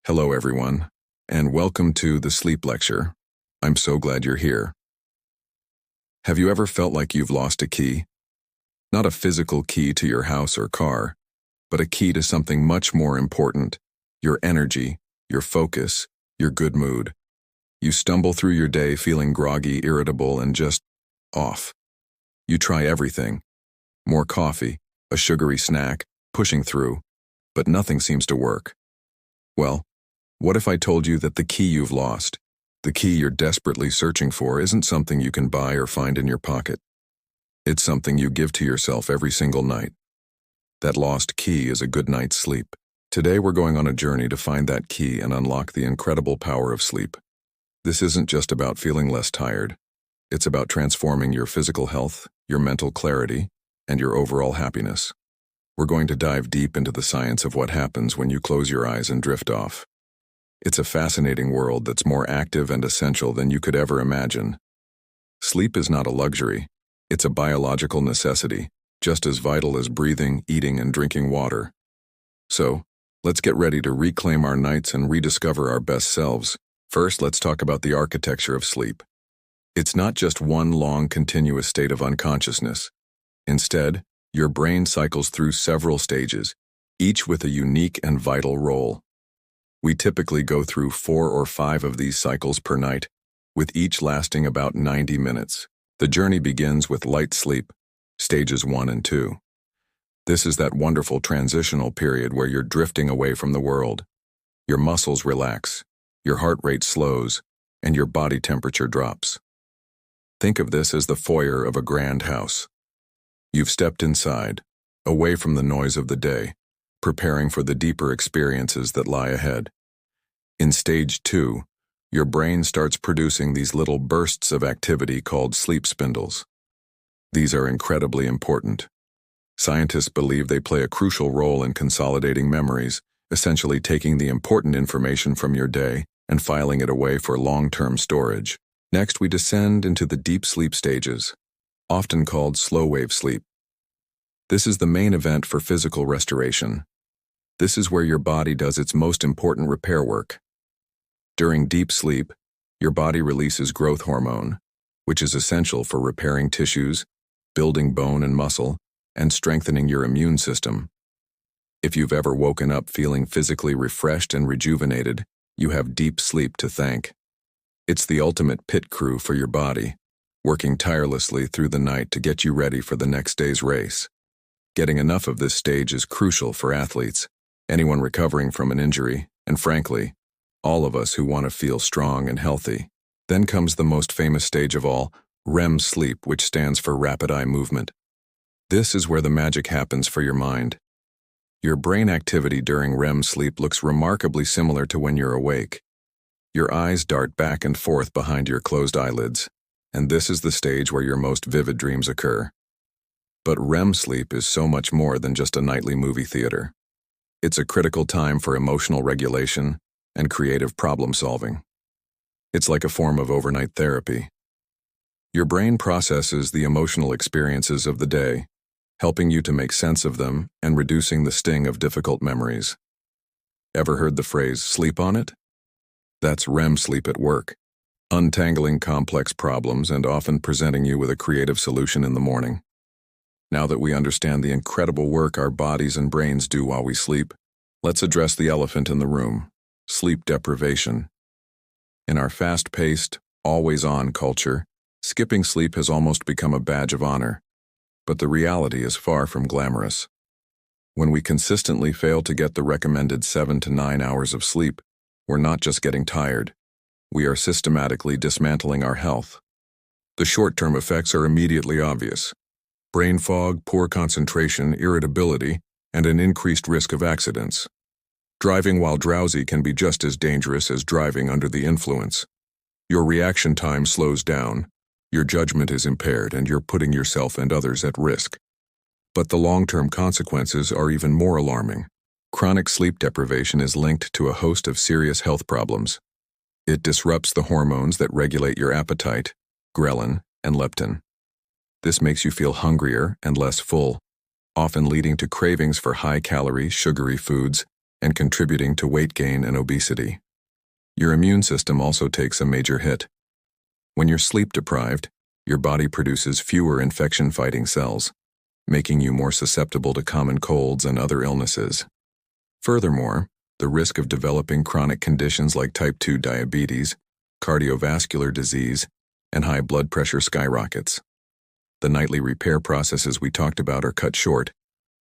Hello, everyone, and welcome to the Sleep Lecture. I'm so glad you're here. Have you ever felt like you've lost a key? Not a physical key to your house or car, but a key to something much more important: your energy, your focus, your good mood. You stumble through your day feeling groggy, irritable, and just off. You try everything: more coffee, a sugary snack, pushing through, but nothing seems to work. Well, what if I told you that the key you've lost, the key you're desperately searching for, isn't something you can buy or find in your pocket? It's something you give to yourself every single night. That lost key is a good night's sleep. Today we're going on a journey to find that key and unlock the incredible power of sleep. This isn't just about feeling less tired. It's about transforming your physical health, your mental clarity, and your overall happiness. We're going to dive deep into the science of what happens when you close your eyes and drift off. It's a fascinating world that's more active and essential than you could ever imagine. Sleep is not a luxury. It's a biological necessity, just as vital as breathing, eating, and drinking water. So, let's get ready to reclaim our nights and rediscover our best selves. First, let's talk about the architecture of sleep. It's not just one long, continuous state of unconsciousness. Instead, your brain cycles through several stages, each with a unique and vital role. We typically go through 4 or 5 of these cycles per night, with each lasting about 90 minutes. The journey begins with light sleep, stages 1 and 2. This is that wonderful transitional period where you're drifting away from the world. Your muscles relax, your heart rate slows, and your body temperature drops. Think of this as the foyer of a grand house. You've stepped inside, away from the noise of the day, preparing for the deeper experiences that lie ahead. In stage 2, your brain starts producing these little bursts of activity called sleep spindles. These are incredibly important. Scientists believe they play a crucial role in consolidating memories, essentially taking the important information from your day and filing it away for long-term storage. Next, we descend into the deep sleep stages, often called slow-wave sleep. This is the main event for physical restoration. This is where your body does its most important repair work. During deep sleep, your body releases growth hormone, which is essential for repairing tissues, building bone and muscle, and strengthening your immune system. If you've ever woken up feeling physically refreshed and rejuvenated, you have deep sleep to thank. It's the ultimate pit crew for your body, working tirelessly through the night to get you ready for the next day's race. Getting enough of this stage is crucial for athletes, anyone recovering from an injury, and frankly, all of us who want to feel strong and healthy. Then comes the most famous stage of all, REM sleep, which stands for rapid eye movement. This is where the magic happens for your mind. Your brain activity during REM sleep looks remarkably similar to when you're awake. Your eyes dart back and forth behind your closed eyelids, and this is the stage where your most vivid dreams occur. But REM sleep is so much more than just a nightly movie theater. It's a critical time for emotional regulation and creative problem solving. It's like a form of overnight therapy. Your brain processes the emotional experiences of the day, helping you to make sense of them and reducing the sting of difficult memories. Ever heard the phrase, sleep on it? That's REM sleep at work, untangling complex problems and often presenting you with a creative solution in the morning. Now that we understand the incredible work our bodies and brains do while we sleep, let's address the elephant in the room: sleep deprivation. In our fast-paced, always-on culture, skipping sleep has almost become a badge of honor. But the reality is far from glamorous. When we consistently fail to get the recommended 7 to 9 hours of sleep, we're not just getting tired. We are systematically dismantling our health. The short-term effects are immediately obvious: brain fog, poor concentration, irritability, and an increased risk of accidents. Driving while drowsy can be just as dangerous as driving under the influence. Your reaction time slows down, your judgment is impaired, and you're putting yourself and others at risk. But the long-term consequences are even more alarming. Chronic sleep deprivation is linked to a host of serious health problems. It disrupts the hormones that regulate your appetite, ghrelin and leptin. This makes you feel hungrier and less full, often leading to cravings for high-calorie, sugary foods and contributing to weight gain and obesity. Your immune system also takes a major hit. When you're sleep deprived, your body produces fewer infection-fighting cells, making you more susceptible to common colds and other illnesses. Furthermore, the risk of developing chronic conditions like type 2 diabetes, cardiovascular disease, and high blood pressure skyrockets. The nightly repair processes we talked about are cut short,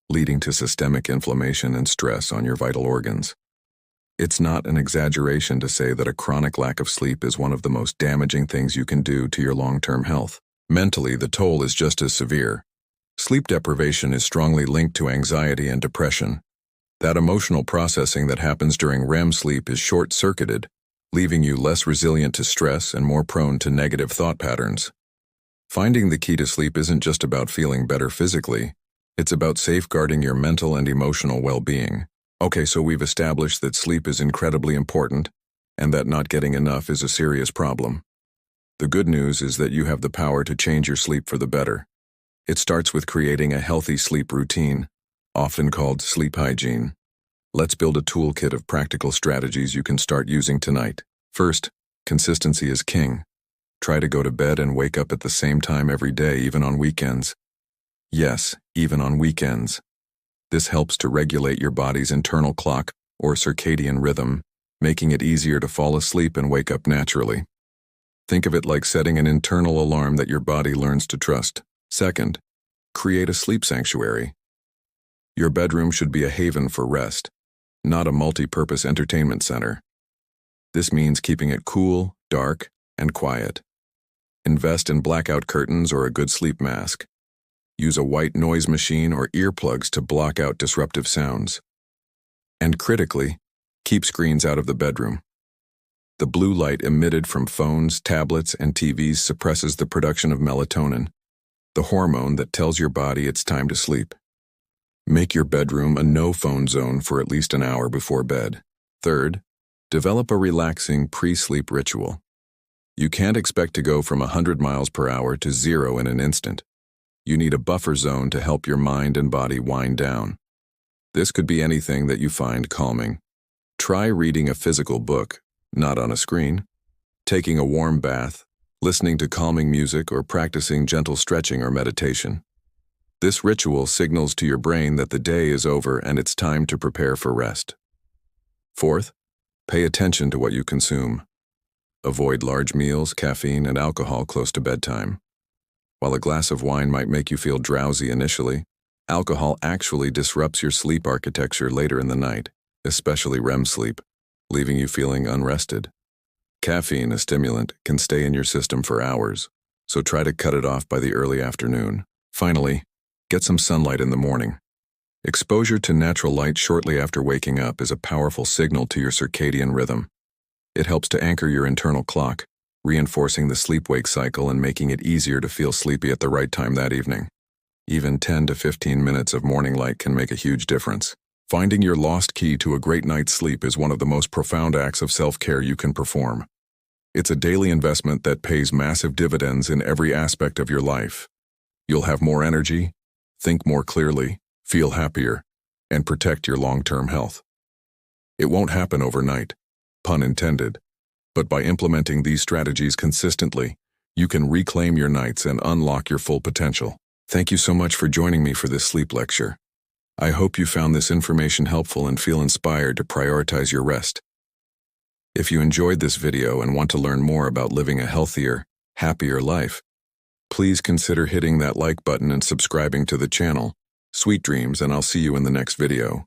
leading to systemic inflammation and stress on your vital organs. It's not an exaggeration to say that a chronic lack of sleep is one of the most damaging things you can do to your long-term health. Mentally, the toll is just as severe. Sleep deprivation is strongly linked to anxiety and depression. That emotional processing that happens during REM sleep is short-circuited, leaving you less resilient to stress and more prone to negative thought patterns. Finding the key to sleep isn't just about feeling better physically, it's about safeguarding your mental and emotional well-being. Okay, so we've established that sleep is incredibly important, and that not getting enough is a serious problem. The good news is that you have the power to change your sleep for the better. It starts with creating a healthy sleep routine, often called sleep hygiene. Let's build a toolkit of practical strategies you can start using tonight. First, consistency is king. Try to go to bed and wake up at the same time every day, even on weekends. Yes, even on weekends. This helps to regulate your body's internal clock, or circadian rhythm, making it easier to fall asleep and wake up naturally. Think of it like setting an internal alarm that your body learns to trust. Second, create a sleep sanctuary. Your bedroom should be a haven for rest, not a multi-purpose entertainment center. This means keeping it cool, dark, and quiet. Invest in blackout curtains or a good sleep mask. Use a white noise machine or earplugs to block out disruptive sounds. And critically, keep screens out of the bedroom. The blue light emitted from phones, tablets, and TVs suppresses the production of melatonin, the hormone that tells your body it's time to sleep. Make your bedroom a no-phone zone for at least an hour before bed. Third, develop a relaxing pre-sleep ritual. You can't expect to go from 100 miles per hour to 0 in an instant. You need a buffer zone to help your mind and body wind down. This could be anything that you find calming. Try reading a physical book, not on a screen, taking a warm bath, listening to calming music, or practicing gentle stretching or meditation. This ritual signals to your brain that the day is over and it's time to prepare for rest. Fourth, pay attention to what you consume. Avoid large meals, caffeine, and alcohol close to bedtime. While a glass of wine might make you feel drowsy initially, alcohol actually disrupts your sleep architecture later in the night, especially REM sleep, leaving you feeling unrested. Caffeine, a stimulant, can stay in your system for hours, so try to cut it off by the early afternoon. Finally, get some sunlight in the morning. Exposure to natural light shortly after waking up is a powerful signal to your circadian rhythm. It helps to anchor your internal clock, reinforcing the sleep-wake cycle and making it easier to feel sleepy at the right time that evening. Even 10 to 15 minutes of morning light can make a huge difference. Finding your lost key to a great night's sleep is one of the most profound acts of self-care you can perform. It's a daily investment that pays massive dividends in every aspect of your life. You'll have more energy, think more clearly, feel happier, and protect your long-term health. It won't happen overnight, pun intended. But by implementing these strategies consistently, you can reclaim your nights and unlock your full potential. Thank you so much for joining me for this sleep lecture. I hope you found this information helpful and feel inspired to prioritize your rest. If you enjoyed this video and want to learn more about living a healthier, happier life, please consider hitting that like button and subscribing to the channel. Sweet dreams, and I'll see you in the next video.